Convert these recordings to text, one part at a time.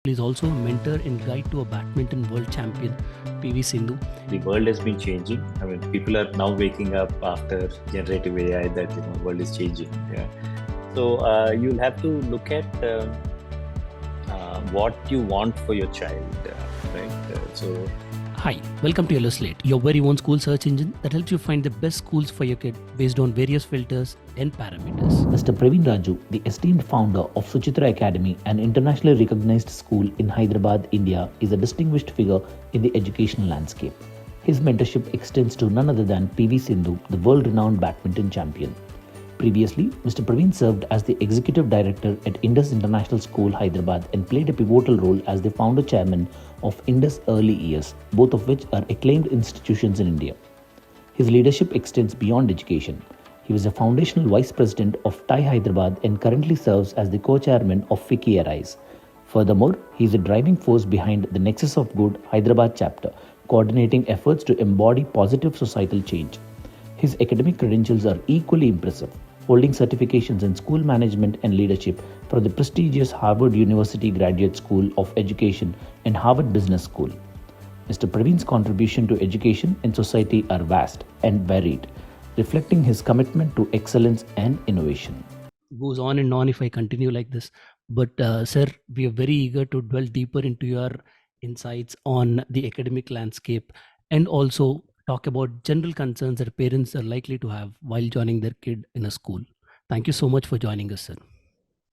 Is also a mentor and guide to a badminton world champion, PV Sindhu. The world has been changing. I mean, people are now waking up after generative AI that the world is changing. Yeah. So you'll have to look at what you want for your child, right? Hi, welcome to Slate, your very own school search engine that helps you find the best schools for your kid based on various filters and parameters. Mr. Praveen Raju, the esteemed founder of Suchitra Academy, an internationally recognized school in Hyderabad, India, is a distinguished figure in the educational landscape. His mentorship extends to none other than PV Sindhu, the world-renowned badminton champion. Previously, Mr. Praveen served as the executive director at Indus International School, Hyderabad, and played a pivotal role as the founder chairman of Indus Early Years, both of which are acclaimed institutions in India. His leadership extends beyond education. He was a foundational vice president of TIE Hyderabad and currently serves as the co-chairman of FICCI Arise. Furthermore, he is a driving force behind the Nexus of Good Hyderabad chapter, coordinating efforts to embody positive societal change. His academic credentials are equally impressive, holding certifications in school management and leadership from the prestigious Harvard University Graduate School of Education and Harvard Business School. Mr. Praveen's contribution to education and society are vast and varied, reflecting his commitment to excellence and innovation. Goes on and on if I continue like this. But sir, we are very eager to dwell deeper into your insights on the academic landscape and also talk about general concerns that parents are likely to have while joining their kid in a school. Thank you so much for joining us, sir.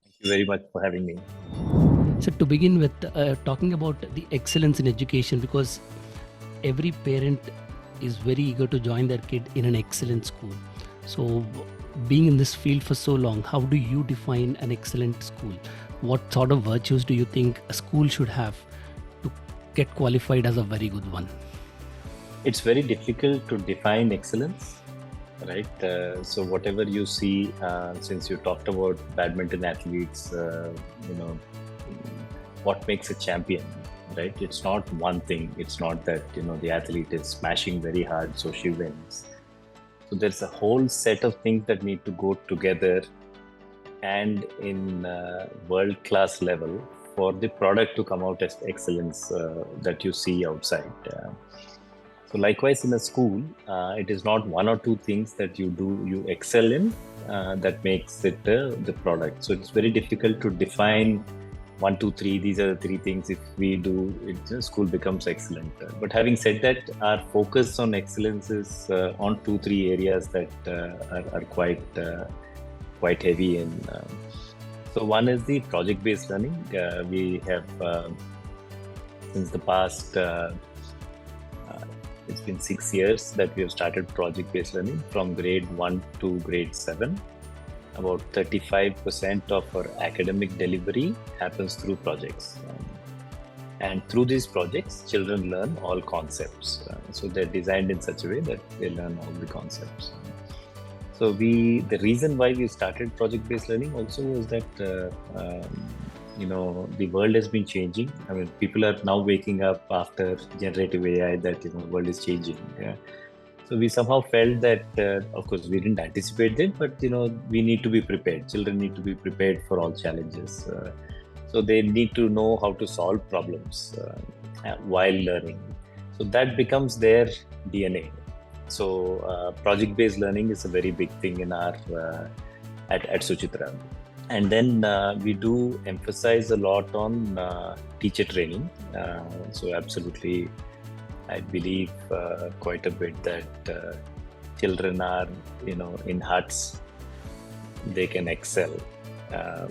Thank you very much for having me. So to begin with, talking about the excellence in education, because every parent is very eager to join their kid in an excellent school. So being in this field for so long, how do you define an excellent school? What sort of virtues do you think a school should have to get qualified as a very good one? It's very difficult to define excellence, right? So whatever you see, since you talked about badminton athletes, what makes a champion, right? It's not one thing. It's not that, the athlete is smashing very hard, so she wins. So there's a whole set of things that need to go together and in world-class level for the product to come out as excellence that you see outside. So likewise in a school, it is not one or two things that you excel in that makes it the product. So it's very difficult to define 1, 2, 3, these are the three things. If we do it, school becomes excellent. But having said that, our focus on excellence is on 2, 3 areas that are quite heavy in. So one is the project-based learning. We have, since the past, it's been 6 years that we have started project-based learning from grade 1 to grade 7. About 35% of our academic delivery happens through projects. And through these projects, children learn all concepts. So they're designed in such a way that they learn all the concepts. So the reason why we started project-based learning also was that, the world has been changing. I mean, people are now waking up after generative AI that, the world is changing. Yeah. So we somehow felt that, of course, we didn't anticipate it, but, we need to be prepared. Children need to be prepared for all challenges. So they need to know how to solve problems while learning. So that becomes their DNA. So project-based learning is a very big thing in our at Suchitra. And then we do emphasize a lot on teacher training. So absolutely, I believe quite a bit that children are, in huts, they can excel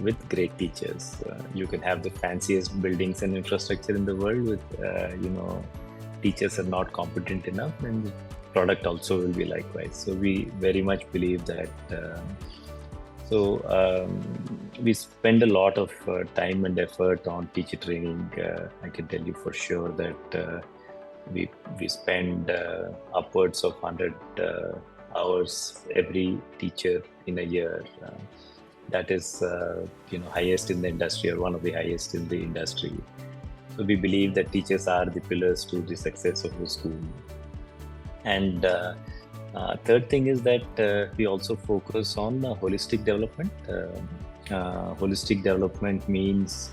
with great teachers. You can have the fanciest buildings and infrastructure in the world with, teachers are not competent enough, and the product also will be likewise. So we very much believe that. We spend a lot of time and effort on teacher training. I can tell you for sure that we spend upwards of 100 hours every teacher in a year. That is, highest in the industry, or one of the highest in the industry. So we believe that teachers are the pillars to the success of the school. And third thing is that we also focus on holistic development. Holistic development means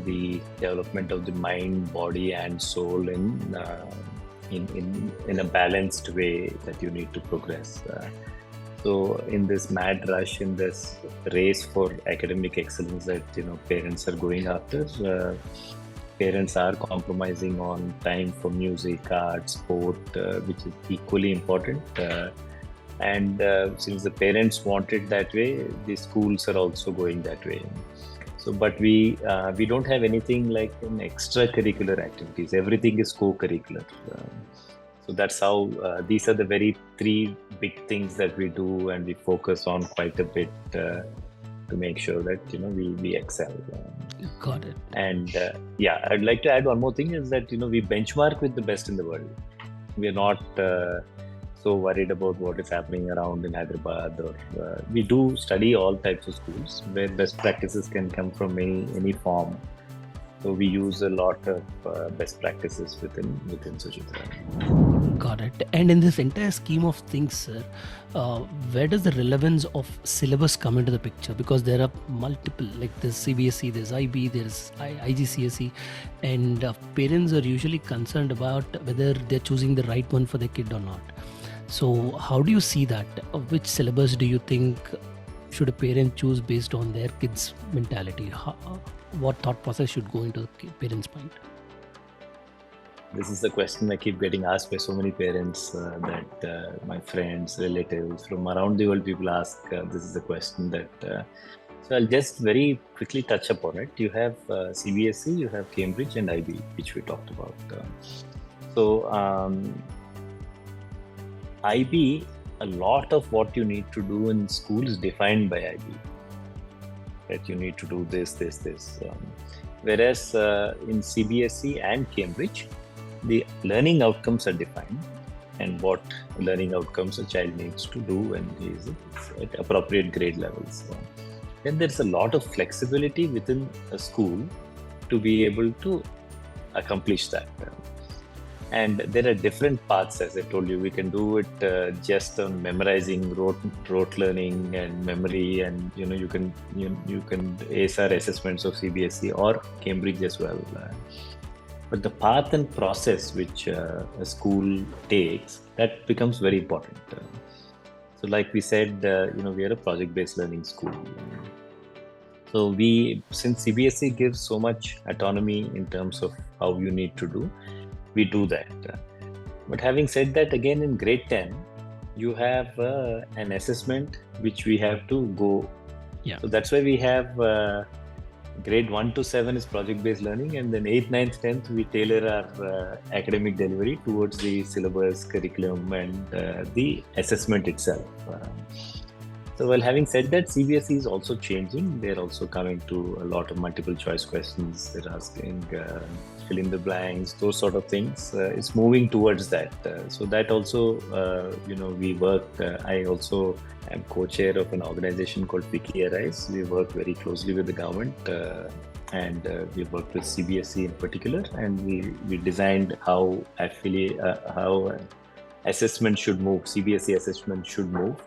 the development of the mind, body, and soul in a balanced way that you need to progress. So in this mad rush, in this race for academic excellence that parents are going after, parents are compromising on time for music, art, sport, which is equally important. And since the parents want it that way, the schools are also going that way. So, but we don't have anything like in extracurricular activities. Everything is co-curricular. So that's how these are the very three big things that we do, and we focus on quite a bit to make sure that we excel. Got it. And I'd like to add one more thing is that we benchmark with the best in the world. We are not so worried about what is happening around in Hyderabad, or we do study all types of schools where best practices can come from any form. So we use a lot of best practices within Suchitra. Got it. And in this entire scheme of things, sir, where does the relevance of syllabus come into the picture? Because there are multiple, like there's CBSE, there's IB, there's IGCSE, and parents are usually concerned about whether they're choosing the right one for their kid or not. So how do you see that? Which syllabus do you think should a parent choose based on their kid's mentality? What thought process should go into the parent's mind? This is the question I keep getting asked by so many parents that my friends, relatives from around the world, people ask. This is the question that. So I'll just very quickly touch upon it. You have CBSE, you have Cambridge and IB, which we talked about. IB, a lot of what you need to do in school is defined by IB. That you need to do this. Whereas in CBSE and Cambridge, the learning outcomes are defined, and what learning outcomes a child needs to do when he is at appropriate grade levels. Then there's a lot of flexibility within a school to be able to accomplish that. And there are different paths, as I told you. We can do it just on memorizing, rote learning, and memory, and you can ace our assessments of CBSE or Cambridge as well. But the path and process which a school takes, that becomes very important. So, like we said, we are a project-based learning school. So since CBSE gives so much autonomy in terms of how you need to do, we do that. But having said that, again in grade 10, you have an assessment which we have to go. Yeah. So that's why we have grade 1 to 7 is project-based learning, and then 8th, 9th, 10th, we tailor our academic delivery towards the syllabus, curriculum, and the assessment itself. So, well, having said that, CBSE is also changing. They're also coming to a lot of multiple choice questions. They're asking fill in the blanks, those sort of things. It's moving towards that. So that also, we work. I also am co-chair of an organization called Wiki Arise. We work very closely with the government, and we worked with CBSE in particular, and we designed how assessment should move. CBSE assessment should move.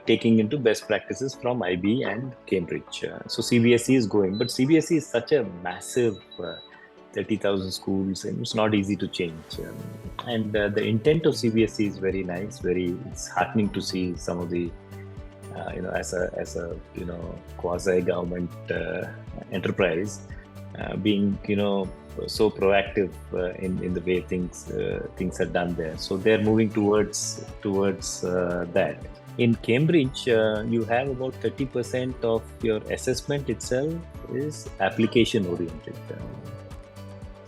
Taking into best practices from IB and Cambridge. So CBSE is going, but CBSE is such a massive 30,000 schools, and it's not easy to change. And the intent of CBSE is very nice. It's heartening to see some of the, as a quasi-government enterprise being, so proactive in the way things are done there. So they're moving towards that. In Cambridge, you have about 30% of your assessment itself is application oriented.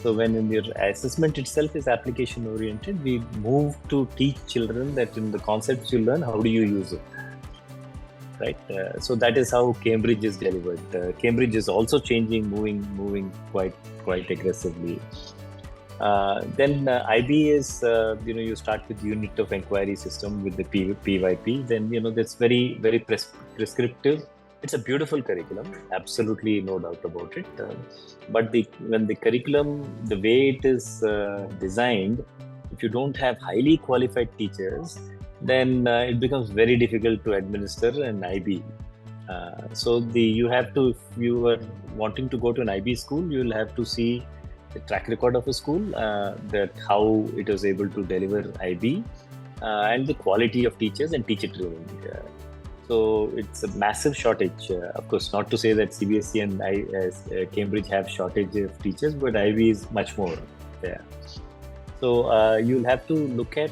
So when your assessment itself is application oriented, we move to teach children that in the concepts you learn, how do you use it? Right. So that is how Cambridge is delivered. Cambridge is also changing, moving quite aggressively. Then IB is, you start with unit of inquiry system with the PYP. Then, that's very, very prescriptive. It's a beautiful curriculum, absolutely no doubt about it. But when the curriculum, the way it is designed, if you don't have highly qualified teachers, then it becomes very difficult to administer an IB. You have to, if you are wanting to go to an IB school, you will have to see the track record of a school, that how it was able to deliver IB, and the quality of teachers and teacher training. So it's a massive shortage. Of course, not to say that CBSE and Cambridge have shortage of teachers, but IB is much more there. So you'll have to look at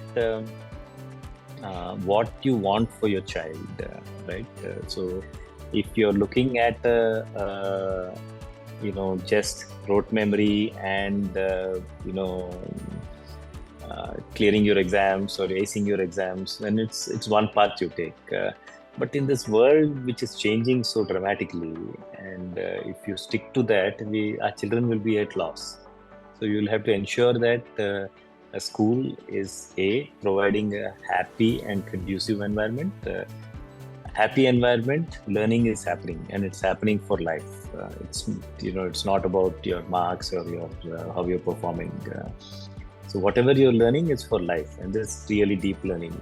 what you want for your child, right? So if you're looking at just rote memory and clearing your exams or acing your exams, then it's one path you take. But in this world which is changing so dramatically, and if you stick to that, our children will be at loss. So you'll have to ensure that a school is providing a happy and conducive environment. Happy environment, learning is happening, and it's happening for life. It's not about your marks or your how you're performing. So whatever you're learning is for life, and this really deep learning.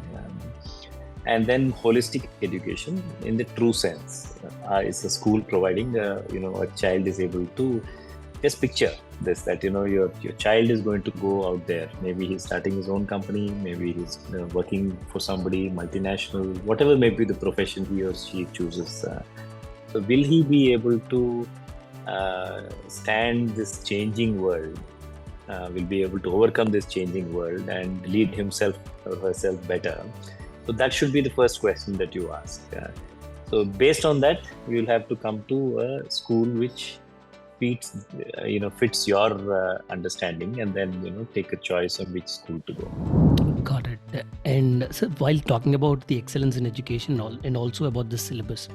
And then holistic education in the true sense is a school providing a child is able to just picture this, that your child is going to go out there. Maybe he's starting his own company, maybe he's working for somebody multinational, whatever may be the profession he or she chooses. So will he be able to stand this changing world, will be able to overcome this changing world and lead himself or herself better? So that should be the first question that you ask. So based on that, you'll have to come to a school which fits your understanding, and then take a choice on which school to go. Got it. And so while talking about the excellence in education and also about the syllabus,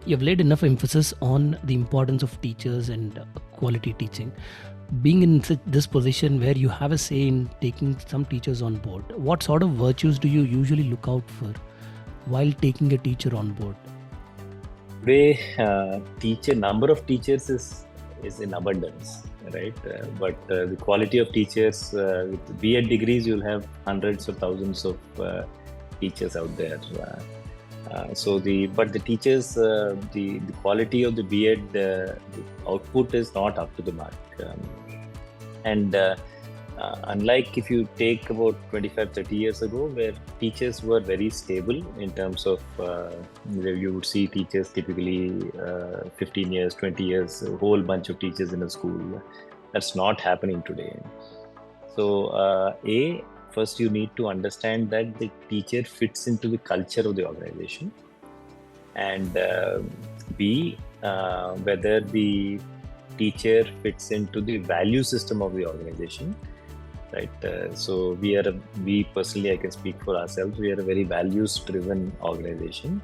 you've laid enough emphasis on the importance of teachers and quality teaching. Being in this position where you have a say in taking some teachers on board, what sort of virtues do you usually look out for while taking a teacher on board? Today, number of teachers is in abundance, right? But the quality of teachers, with B.Ed degrees, you'll have hundreds of thousands of teachers out there. But the teachers, the quality of the B.Ed the output is not up to the mark. Unlike if you take about 25-30 years ago, where teachers were very stable in terms of, you would see teachers typically 15 years, 20 years, a whole bunch of teachers in a school. That's not happening today. So first you need to understand that the teacher fits into the culture of the organization, and B, whether the teacher fits into the value system of the organization, right? So we personally, I can speak for ourselves, we are a very values driven organization.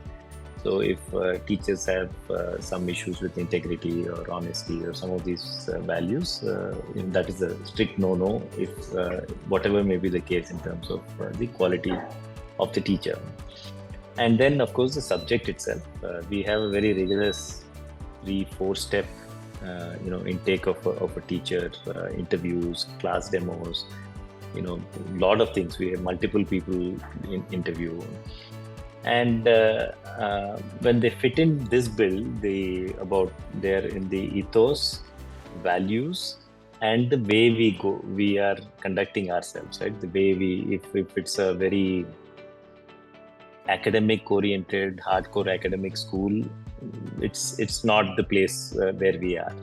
So if teachers have some issues with integrity or honesty or some of these values, that is a strict no-no, if whatever may be the case in terms of the quality of the teacher. And then of course the subject itself, we have a very rigorous 3-4 step intake of a teacher, interviews, class demos, lot of things. We have multiple people in interview, and when they fit in this bill, they're in the ethos, values, and the way we are conducting ourselves, right? The way if it's a very academic oriented, hardcore academic school, it's not the place where we are.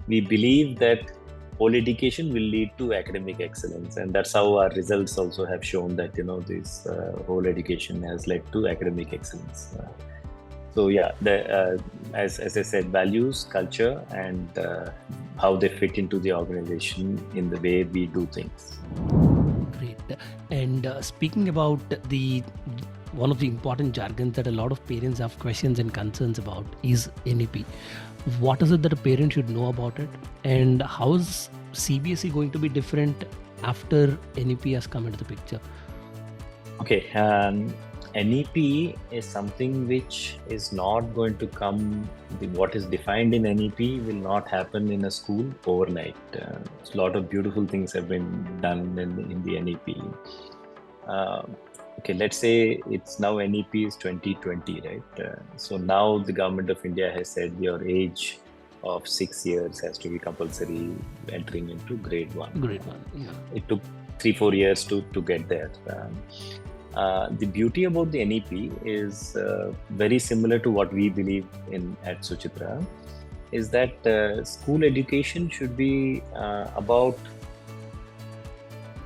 We believe that whole education will lead to academic excellence, and that's how our results also have shown that this whole education has led to academic excellence. So yeah, as I said, values, culture, and how they fit into the organization in the way we do things. Great. And speaking about one of the important jargons that a lot of parents have questions and concerns about is NEP. What is it that a parent should know about it, and how is CBSE going to be different after NEP has come into the picture? Okay, NEP is something which is not going to come, what is defined in NEP will not happen in a school overnight. A lot of beautiful things have been done in the NEP. okay, let's say it's now NEP is 2020, right? So now the government of India has said your age of 6 years has to be compulsory entering into grade 1. Grade 1, yeah. It took 3-4 years to get there. The beauty about the NEP is very similar to what we believe in at Suchitra, is that school education should be about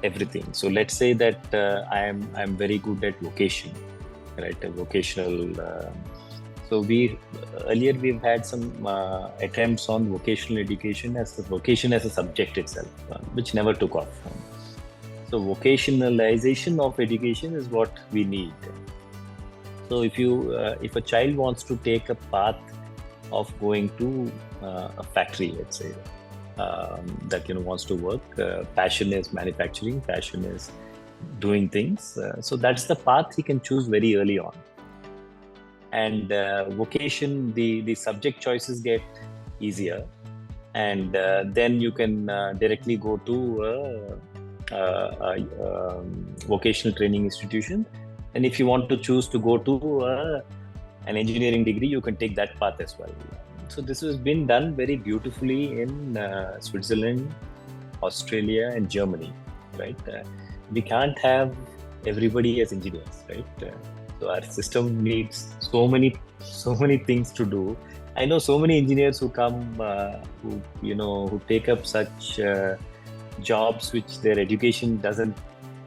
everything. So let's say that I'm very good at vocation, right? A vocational. So earlier we've had some attempts on vocational education as a subject itself, which never took off. So vocationalization of education is what we need. So if a child wants to take a path of going to a factory, let's say, that wants to work, passion is manufacturing, passion is doing things. So that's the path he can choose very early on. And vocation, the subject choices get easier, and then you can directly go to vocational training institution. And if you want to choose to go to an engineering degree, you can take that path as well. So this has been done very beautifully in Switzerland, Australia, and Germany, right? We can't have everybody as engineers, right? So our system needs so many things to do. I know so many engineers who come, who take up such jobs which their education doesn't,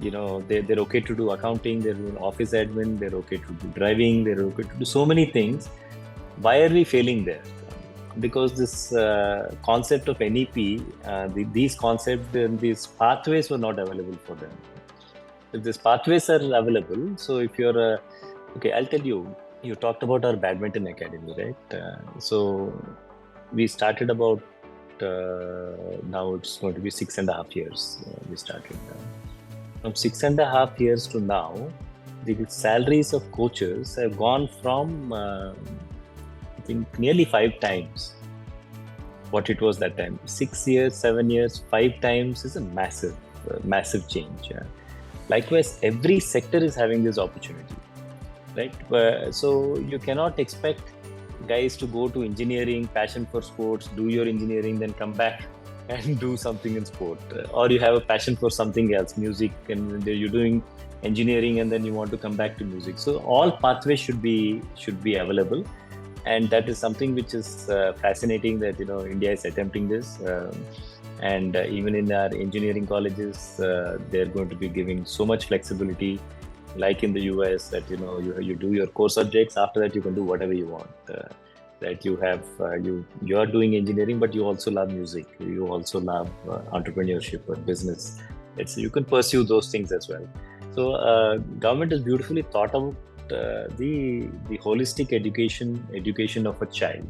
they're okay to do accounting, they're doing office admin, they're okay to do driving, they're okay to do so many things. Why are we failing there? Because this concept of NEP, these concepts, these pathways were not available for them. If these pathways are available, so if you're okay, I'll tell you, you talked about our badminton academy, right? So we started about, now it's going to be 6.5 years we started. From 6.5 years to now, the salaries of coaches have gone from, I think, nearly 5 times what it was that time. 6 years, 7 years, 5 times is a massive change. Likewise, every sector is having this opportunity, right? So you cannot expect guys to go to engineering, passion for sports, do your engineering, then come back and do something in sport. Or you have a passion for something else, music, and you're doing engineering and then you want to come back to music. So all pathways should be available. And that is something which is fascinating, that India is attempting this. And even in our engineering colleges, they're going to be giving so much flexibility, like in the US, that you do your core subjects. After that, you can do whatever you want. That you have you are doing engineering, but you also love music. You also love entrepreneurship or business. You can pursue those things as well. So government has beautifully thought about the holistic education of a child,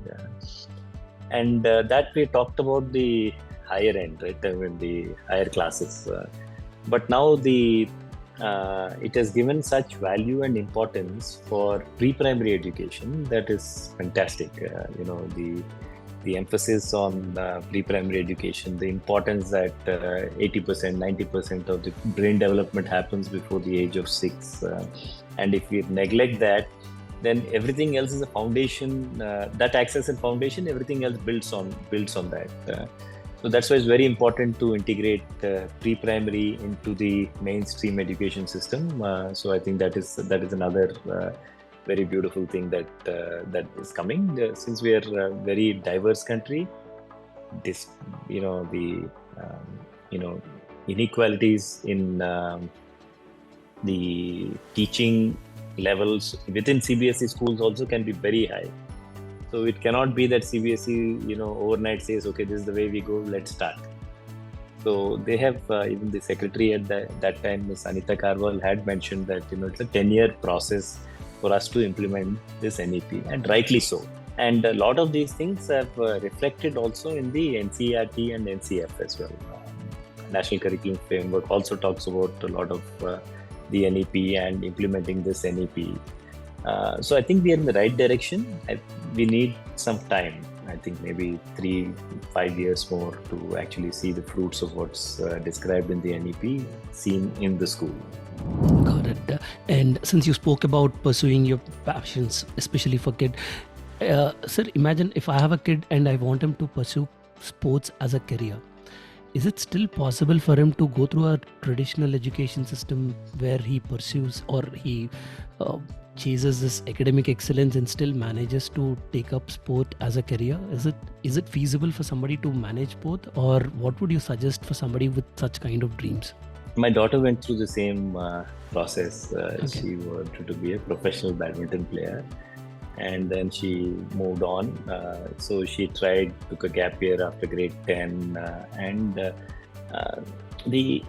and that we talked about the higher end, right? I mean, the higher classes, but now it has given such value and importance for pre-primary education. That is fantastic. The emphasis on pre-primary education, the importance that 80%, 90% of the brain development happens before the age of 6. And if we neglect that, then everything else is a foundation. That acts as a foundation. Everything else builds on that. So that's why it's very important to integrate pre-primary into the mainstream education system. So I think that is another very beautiful thing that is coming. Since we are a very diverse country, this the inequalities in the teaching levels within CBSE schools also can be very high. So it cannot be that CBSE, overnight says, okay, this is the way we go, let's start. So they have, even the secretary at that time, Ms. Anita Karwal, had mentioned that, it's a 10-year process for us to implement this NEP, and rightly so. And a lot of these things have reflected also in the NCERT and NCF as well. National Curriculum Framework also talks about a lot of the NEP and implementing this NEP. So I think we are in the right direction. We need some time. I think maybe 3-5 years more to actually see the fruits of what's described in the NEP seen in the school. Got it. And since you spoke about pursuing your passions, especially for kid, sir, imagine if I have a kid and I want him to pursue sports as a career. Is it still possible for him to go through a traditional education system where he pursues or he chases this academic excellence and still manages to take up sport as a career? Is it feasible for somebody to manage both, or what would you suggest for somebody with such kind of dreams? My daughter went through the same process. Okay. She wanted to be a professional badminton player, and then she moved on. So she took a gap year after grade 10, the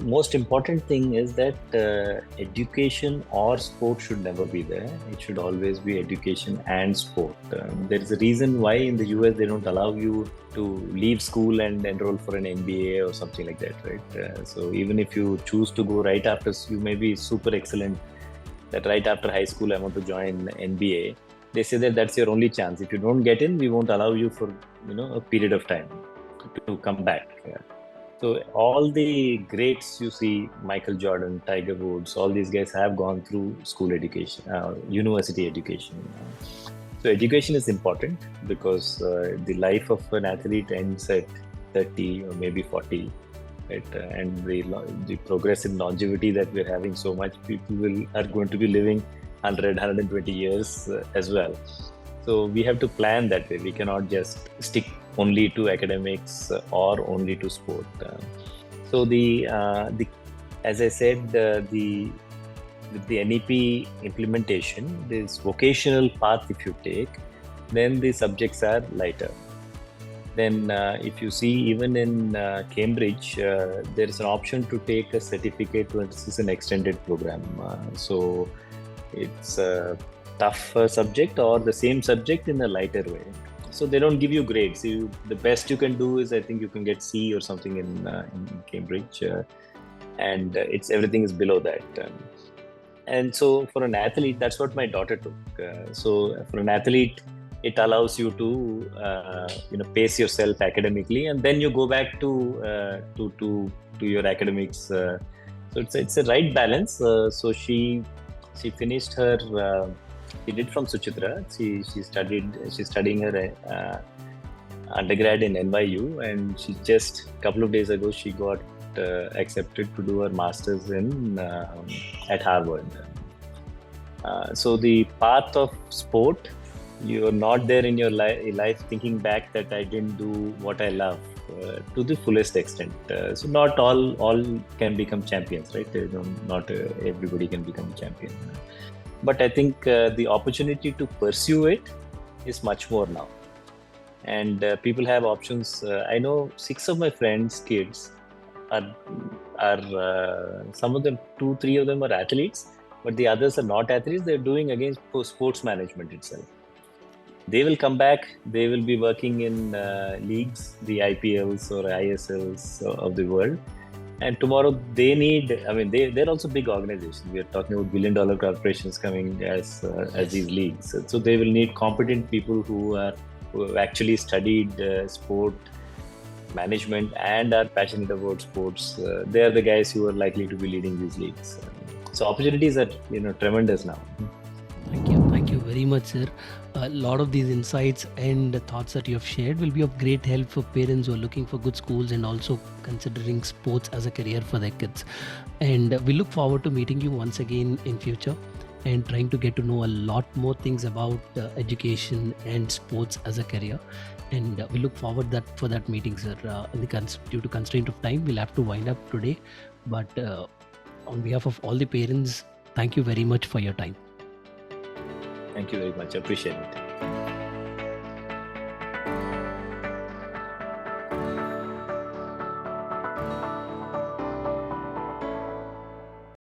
most important thing is that education or sport should never be there. It should always be education and sport. There is a reason why in the US they don't allow you to leave school and enroll for an MBA or something like that, right? So even if you choose to go right after, you may be super excellent, that right after high school I want to join NBA. They say that that's your only chance. If you don't get in, we won't allow you for a period of time to come back. Yeah. So all the greats you see, Michael Jordan, Tiger Woods, all these guys have gone through school education, university education. So education is important because the life of an athlete ends at 30 or maybe 40. Right? And the progressive longevity that we're having so much, people are going to be living 100, 120 years as well. So we have to plan that way. We cannot just stick only to academics or only to sport. So as I said, with the NEP implementation, this vocational path if you take, then the subjects are lighter. Then if you see even in Cambridge, there is an option to take a certificate this is an extended program. So it's a tougher subject or the same subject in a lighter way. So they don't give you grades. The best you can do is, I think you can get C or something in Cambridge, and everything is below that. And so for an athlete, that's what my daughter took. So for an athlete, it allows you to pace yourself academically, and then you go back to your academics. So it's a right balance. So she finished her. She did from Suchitra. She's studying her undergrad in NYU, and she just a couple of days ago she got accepted to do her masters at Harvard. So the path of sport, you're not there in your life thinking back that I didn't do what I love to the fullest extent. So not all can become champions, right? Not everybody can become a champion. But I think the opportunity to pursue it is much more now. And people have options. I know 6 of my friends' kids are some of them, 2-3 of them are athletes, but the others are not athletes. They're doing against sports management itself. They will come back. They will be working in leagues, the IPLs or ISLs of the world. And tomorrow they're also big organizations. We are talking about billion-dollar corporations coming as these leagues. So they will need competent people who have actually studied sport management and are passionate about sports. They are the guys who are likely to be leading these leagues. So opportunities are tremendous now. Thank you very much, sir. A lot of these insights and the thoughts that you have shared will be of great help for parents who are looking for good schools and also considering sports as a career for their kids. And we look forward to meeting you once again in future and trying to get to know a lot more things about education and sports as a career. And we look forward for that meeting, sir. Due to constraint of time, we'll have to wind up today. But on behalf of all the parents, thank you very much for your time. Thank you very much. I appreciate it.